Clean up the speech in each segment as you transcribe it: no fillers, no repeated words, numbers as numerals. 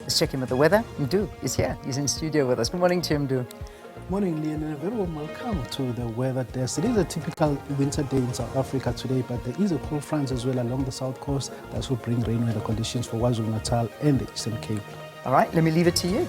Let's check in with the weather. Mdu is here. He's in studio with us. Good morning to you, Mdu. Morning, Leon, and a very warm welcome to the weather desk. It is a typical winter day in South Africa today, but there is a cold front as well along the south coast that will bring rain weather conditions for KwaZulu-Natal and the Eastern Cape. All right, let me leave it to you.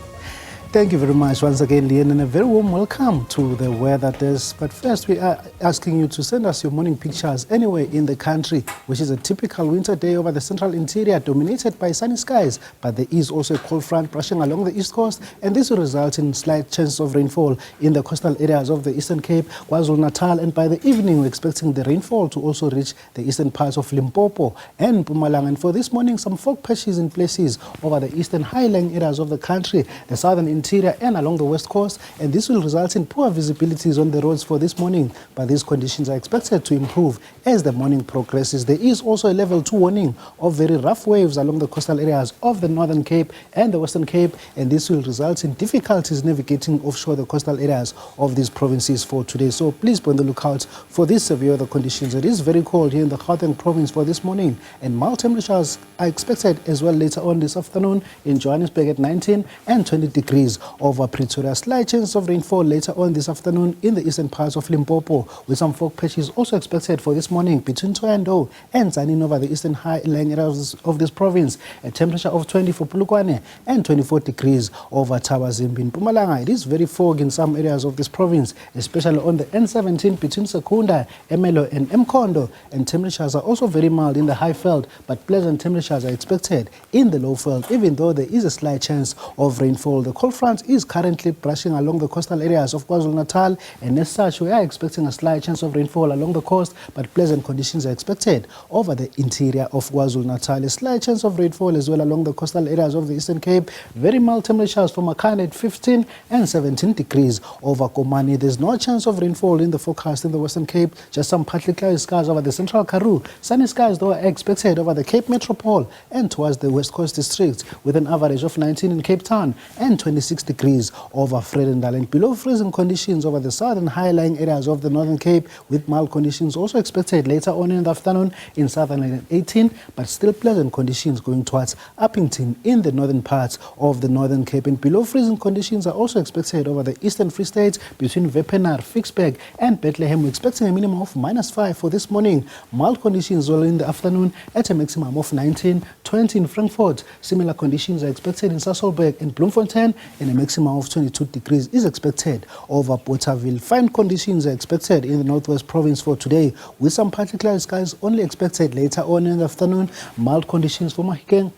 Thank you very much once again, Leon, and a very warm welcome to the weather desk. But first, we are asking you to send us your morning pictures anywhere in the country, which is a typical winter day over the central interior, dominated by sunny skies. But there is also a cold front brushing along the east coast, and this will result in slight chances of rainfall in the coastal areas of the Eastern Cape, KwaZulu-Natal, and by the evening, we're expecting the rainfall to also reach the eastern parts of Limpopo and Mpumalanga. And for this morning, some fog patches in places over the eastern highlying areas of the country, the southern interior and along the west coast, and this will result in poor visibilities on the roads for this morning, but these conditions are expected to improve as the morning progresses. There is also a level 2 warning of very rough waves along the coastal areas of the Northern Cape and the Western Cape, and this will result in difficulties navigating offshore the coastal areas of these provinces for today. So please be on the lookout for these severe weather conditions. It is very cold here in the Gauteng province for this morning, and mild temperatures are expected as well later on this afternoon in Johannesburg at 19 and 20 degrees over Pretoria. Slight chance of rainfall later on this afternoon in the eastern parts of Limpopo, with some fog patches also expected for this morning between Thohoyandou and Tzaneen over the eastern high-lying areas of this province. A temperature of 20 for Polokwane and 24 degrees over Tabazimbi. In Mpumalanga, it is very foggy in some areas of this province, especially on the N17 between Secunda, Emelo and Mkondo, and temperatures are also very mild in the high veld, but pleasant temperatures are expected in the low veld, even though there is a slight chance of rainfall. The cold front is currently brushing along the coastal areas of KwaZulu-Natal, and as such, we are expecting a slight chance of rainfall along the coast, but pleasant conditions are expected over the interior of KwaZulu-Natal. A slight chance of rainfall as well along the coastal areas of the Eastern Cape. Very mild temperatures for Makhanda at 15 and 17 degrees over Komani. There's no chance of rainfall in the forecast in the Western Cape, just some partly cloudy skies over the Central Karoo. Sunny skies, though, are expected over the Cape Metropole and towards the West Coast districts, with an average of 19 in Cape Town and 26 degrees over Vredendal, and below freezing conditions over the southern high-lying areas of the Northern Cape, with mild conditions also expected later on in the afternoon in southern at 18, but still pleasant conditions going towards Uppington in the northern parts of the Northern Cape. And below freezing conditions are also expected over the Eastern Free State between Vepenar, Vicksburg and Bethlehem. We're expecting a minimum of -5 for this morning. Mild conditions all in the afternoon at a maximum of 19, 20 in Frankfurt. Similar conditions are expected in Sasolburg and Bloemfontein, and a maximum of 22 degrees is expected over Bothaville. Fine conditions are expected in the Northwest Province for today, with some partly cloudy skies only expected later on in the afternoon. Mild conditions for Mahikeng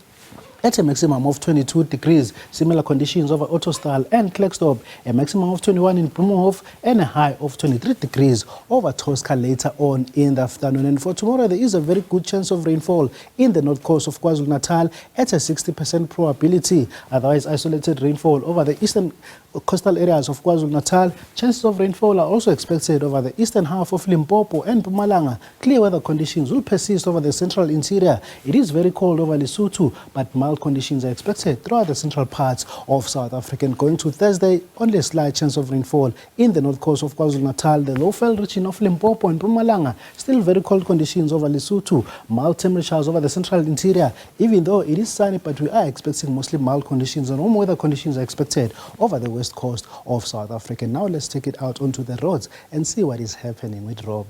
at a maximum of 22 degrees. Similar conditions over Ottosdal and Klerksdorp, a maximum of 21 in Bloemhof and a high of 23 degrees over Tosca later on in the afternoon. And for tomorrow, there is a very good chance of rainfall in the north coast of KwaZulu-Natal at a 60% probability. Otherwise, isolated rainfall over the eastern coastal areas of KwaZulu-Natal. Chances of rainfall are also expected over the eastern half of Limpopo and Mpumalanga. Clear weather conditions will persist over the central interior. It is very cold over Lesotho, but mild conditions are expected throughout the central parts of South Africa. And going to Thursday, only a slight chance of rainfall in the north coast of KwaZulu-Natal, the low veld region of Limpopo and Mpumalanga. Still very cold conditions over Lesotho. Mild temperatures over the central interior, even though it is sunny, but we are expecting mostly mild conditions, and warm weather conditions are expected over the west coast of South Africa. Now let's take it out onto the roads and see what is happening with Rob.